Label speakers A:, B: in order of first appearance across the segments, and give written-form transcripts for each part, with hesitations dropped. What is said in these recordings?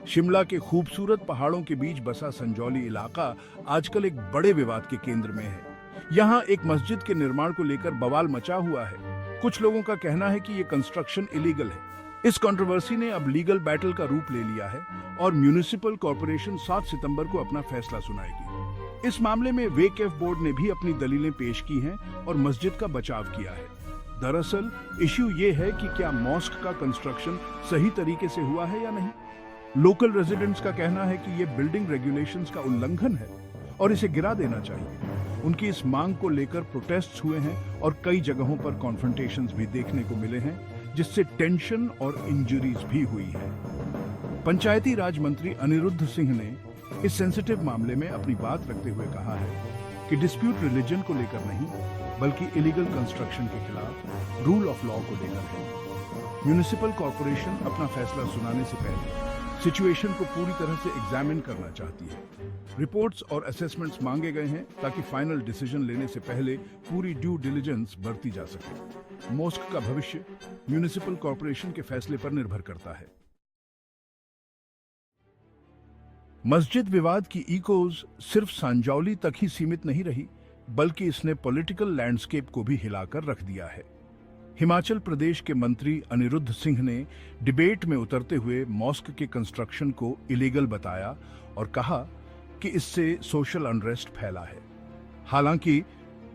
A: शिमला के खूबसूरत पहाड़ों के बीच बसा संजौली इलाका आजकल एक बड़े विवाद के केंद्र में है। यहाँ एक मस्जिद के निर्माण को लेकर बवाल मचा हुआ है। कुछ लोगों का कहना है कि ये कंस्ट्रक्शन इलीगल है। इस कंट्रोवर्सी ने अब लीगल बैटल का रूप ले लिया है और म्यूनिसिपल कॉर्पोरेशन 7 सितंबर को अपना फैसला सुनाएगी। इस मामले में वेकफ बोर्ड ने भी अपनी दलीलें पेश की हैं और मस्जिद का बचाव किया है। दरअसल इश्यू ये है कि क्या मॉस्क का कंस्ट्रक्शन सही तरीके से हुआ है या नहीं। लोकल रेजिडेंट्स का कहना है कि ये बिल्डिंग रेगुलेशंस का उल्लंघन है और इसे गिरा देना चाहिए। उनकी इस मांग को लेकर प्रोटेस्ट्स हुए हैं और कई जगहों पर कॉन्फ्रंटेशंस भी देखने को मिले हैं, जिससे टेंशन और इंजरीज भी हुई है। पंचायती राज मंत्री अनिरुद्ध सिंह ने इस सेंसिटिव मामले में अपनी बात रखते हुए कहा है कि डिस्प्यूट रिलीजन को लेकर नहीं, बल्कि इलीगल कंस्ट्रक्शन के खिलाफ रूल ऑफ लॉ को लेकर है। म्यूनिसिपल कॉर्पोरेशन अपना फैसला सुनाने से पहले सिचुएशन को पूरी तरह से एग्जामिन करना चाहती है। रिपोर्ट्स और असेसमेंट्स मांगे गए हैं ताकि फाइनल डिसीजन लेने से पहले पूरी ड्यू डिलिजेंस बरती जा सके। मॉस्क का भविष्य म्यूनिसिपल कॉर्पोरेशन के फैसले पर निर्भर करता है। मस्जिद विवाद की इकोज सिर्फ संजौली तक ही सीमित नहीं रही, बल्कि इसने पॉलिटिकल लैंडस्केप को भी हिलाकर रख दिया है। हिमाचल प्रदेश के मंत्री अनिरुद्ध सिंह ने डिबेट में उतरते हुए मॉस्क के कंस्ट्रक्शन को इलीगल बताया और कहा कि इससे सोशल अनरेस्ट फैला है। हालांकि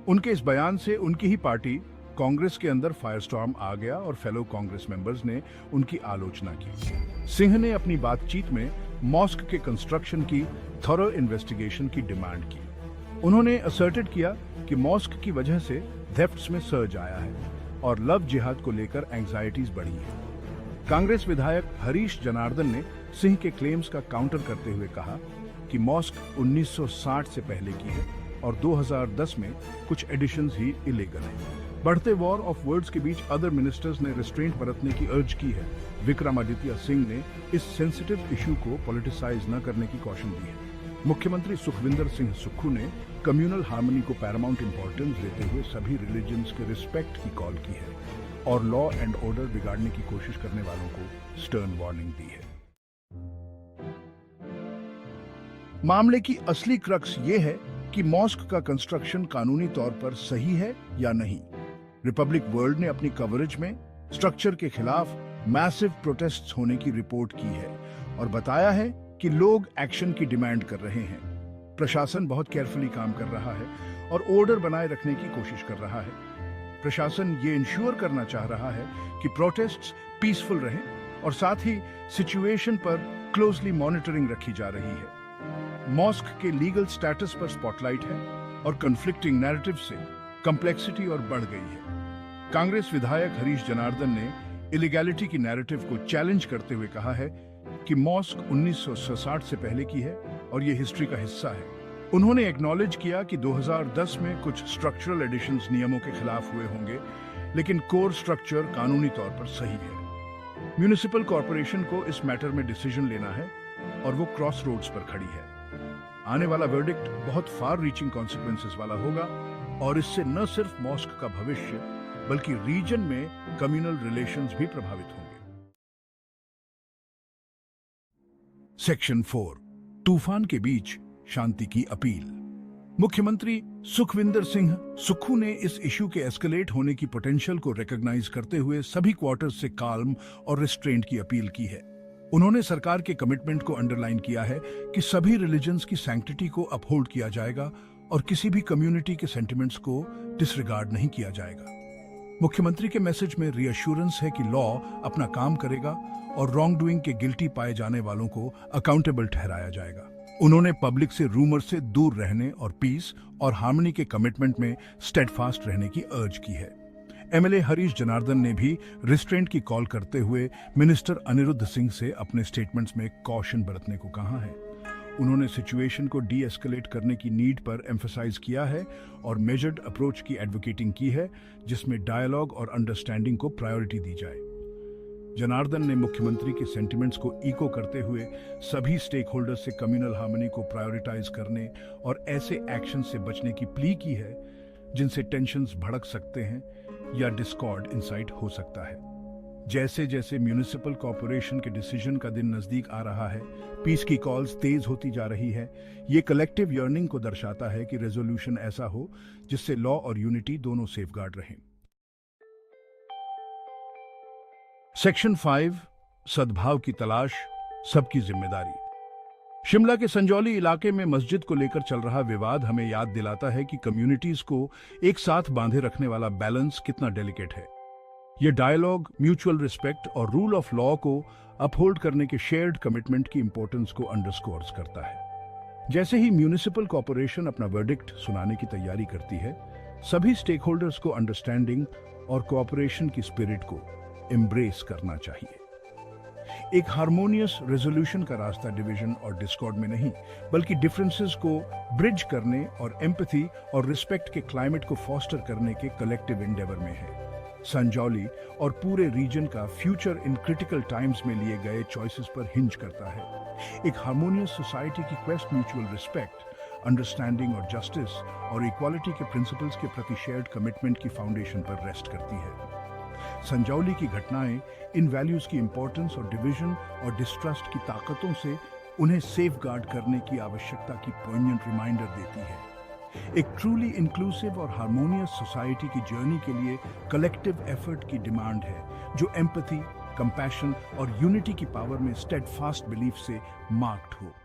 A: उनके इस बयान से उनकी ही पार्टी कांग्रेस के अंदर फायरस्टॉर्म आ गया और फेलो कांग्रेस मेंबर्स ने उनकी आलोचना की। सिंह ने अपनी बातचीत में मॉस्क के कंस्ट्रक्शन की थॉरो इन्वेस्टिगेशन की डिमांड की। उन्होंने असर्टेड किया कि मॉस्क की वजह से थेफ्ट्स में सर्ज आया है और लव जिहाद को लेकर एंग्जाइटीज बढ़ी है। कांग्रेस विधायक हरीश जनार्दन ने सिंह के क्लेम्स का काउंटर करते हुए कहा कि मॉस्क 1960 से पहले की है और 2010 में कुछ एडिशंस ही इलीगल हैं। बढ़ते वॉर ऑफ वर्ड्स के बीच अदर मिनिस्टर्स ने रिस्ट्रेंट बरतने की अर्ज की है। विक्रमादित्य सिंह ने इस सेंसिटिव इशू को पॉलिटिसाइज न करने की कॉशन दी है। मुख्यमंत्री सुखविंदर सिंह सुक्खू ने कम्युनल हार्मनी को पैरामाउंट इंपॉर्टेंस देते हुए सभी रिलीजन्स के रिस्पेक्ट की कॉल की है और लॉ एंड ऑर्डर बिगाड़ने की कोशिश करने वालों को स्टर्न वार्निंग दी है। मामले की असली क्रक्स ये है कि मॉस्क का कंस्ट्रक्शन कानूनी तौर पर सही है या नहीं। रिपब्लिक वर्ल्ड ने अपनी कवरेज में स्ट्रक्चर के खिलाफ मैसिव प्रोटेस्ट्स होने की रिपोर्ट की है और बताया है कि लोग एक्शन की डिमांड कर रहे हैं। प्रशासन बहुत केयरफुली काम कर रहा है और ऑर्डर बनाए रखने की कोशिश कर रहा है। प्रशासन ये इंश्योर करना चाह रहा है कि प्रोटेस्ट्स पीसफुल रहें और साथ ही सिचुएशन पर क्लोजली मॉनिटरिंग रखी जा रही है। मॉस्क के लीगल स्टेटस पर स्पॉटलाइट है और कन्फ्लिक्टिंग नैरेटिव से कॉम्प्लेक्सिटी और बढ़ गई है। कांग्रेस विधायक हरीश जनार्दन ने इलीगैलिटी की नैरेटिव को चैलेंज करते हुए कहा है कि मॉस्क 1960 से पहले की है और ये हिस्ट्री का हिस्सा है। उन्होंने एक्नॉलेज किया कि 2010 में कुछ स्ट्रक्चरल एडिशंस नियमों के खिलाफ हुए होंगे, लेकिन कोर स्ट्रक्चर कानूनी तौर पर सही है। म्यूनिसिपल कॉर्पोरेशन को इस मैटर में डिसीजन लेना है और वो क्रॉस रोड्स पर खड़ी है। आने वाला वर्डिक्ट बहुत फार रीचिंग कॉन्सिक्वेंसेस वाला होगा और इससे न सिर्फ मॉस्क का भविष्य बल्कि रीजन में कम्युनल रिलेशंस भी प्रभावित होंगे। सेक्शन 4, तूफान के बीच शांति की अपील। मुख्यमंत्री सुखविंदर सिंह सुक्खू ने इस इश्यू के एस्केलेट होने की पोटेंशियल को रिकॉग्नाइज करते हुए सभी क्वार्टर्स से काल्म और रिस्ट्रेंट की अपील की है। उन्होंने सरकार के कमिटमेंट को अंडरलाइन किया है कि सभी रिलीजन्स की सैंक्टिटी को अपहोल्ड किया जाएगा और किसी भी कम्युनिटी के सेंटिमेंट्स को डिसरिगार्ड नहीं किया जाएगा। मुख्यमंत्री के मैसेज में रीअश्योरेंस है कि लॉ अपना काम करेगा और रॉन्ग डूइंग के गिल्टी पाए जाने वालों को अकाउंटेबल ठहराया जाएगा। उन्होंने पब्लिक से रूमर से दूर रहने और पीस और हार्मनी के कमिटमेंट में स्टेडफास्ट रहने की अर्ज की है। एमएलए हरीश जनार्दन ने भी रिस्ट्रेंट की कॉल करते हुए मिनिस्टर अनिरुद्ध सिंह से अपने स्टेटमेंट्स में कॉशन बरतने को कहा है। उन्होंने सिचुएशन को डी एस्केलेट करने की नीड पर एम्फसाइज किया है और मेजर्ड अप्रोच की एडवोकेटिंग की है, जिसमें डायलॉग और अंडरस्टैंडिंग को प्रायोरिटी दी जाए। जनार्दन ने मुख्यमंत्री के सेंटिमेंट्स को इको करते हुए सभी स्टेक होल्डर्स से कम्युनल हार्मनी को प्रायोरिटाइज करने और ऐसे एक्शन से बचने की प्ली की है जिनसे टेंशन्स भड़क सकते हैं या डिस्कॉर्ड इंसाइट हो सकता है। जैसे जैसे म्यूनिसिपल कॉरपोरेशन के डिसीजन का दिन नजदीक आ रहा है, पीस की कॉल्स तेज होती जा रही है। ये कलेक्टिव यर्निंग को दर्शाता है कि रेजोल्यूशन ऐसा हो जिससे लॉ और यूनिटी दोनों सेफगार्ड रहें। सेक्शन 5, सद्भाव की तलाश, सबकी जिम्मेदारी। शिमला के संजौली इलाके में मस्जिद को लेकर चल रहा विवाद हमें याद दिलाता है कि कम्युनिटीज को एक साथ बांधे रखने वाला बैलेंस कितना डेलिकेट है। यह डायलॉग, म्यूचुअल रिस्पेक्ट और रूल ऑफ लॉ को अपहोल्ड करने के शेयर्ड कमिटमेंट की इंपॉर्टेंस को अंडरस्कोर्स करता है। जैसे ही म्यूनिसिपल कॉरपोरेशन अपना वर्डिक्ट सुनाने की तैयारी करती है, सभी स्टेक होल्डर्स को अंडरस्टैंडिंग और कोऑपरेशन की स्पिरिट को एम्ब्रेस करना चाहिए। एक हार्मोनियस रेजोल्यूशन का रास्ता डिवीजन और डिस्कॉर्ड में नहीं, बल्कि डिफरेंसेस को ब्रिज करने और एम्पैथी और रिस्पेक्ट के क्लाइमेट को फॉस्टर करने के कलेक्टिव एंडेवर में है। संजौली और पूरे रीजन का फ्यूचर इन क्रिटिकल टाइम्स में लिए गए चॉइसेस पर हिंज करता है। एक हार्मोनियस सोसाइटी की क्वेस्ट म्यूचुअल रिस्पेक्ट, अंडरस्टैंडिंग और जस्टिस और इक्वालिटी के प्रिंसिपल्स के प्रति शेयर्ड कमिटमेंट की फाउंडेशन पर रेस्ट करती है। संजौली की घटनाएं इन वैल्यूज की इंपॉर्टेंस और डिवीजन और डिस्ट्रस्ट की ताकतों से उन्हें सेफगार्ड करने की आवश्यकता की पोइग्नेंट रिमाइंडर देती है। एक ट्रूली इंक्लूसिव और हार्मोनियस सोसाइटी की जर्नी के लिए कलेक्टिव एफर्ट की डिमांड है, जो एम्पैथी, कंपैशन और यूनिटी की पावर में स्टेडफास्ट बिलीफ से मार्क्ड हो।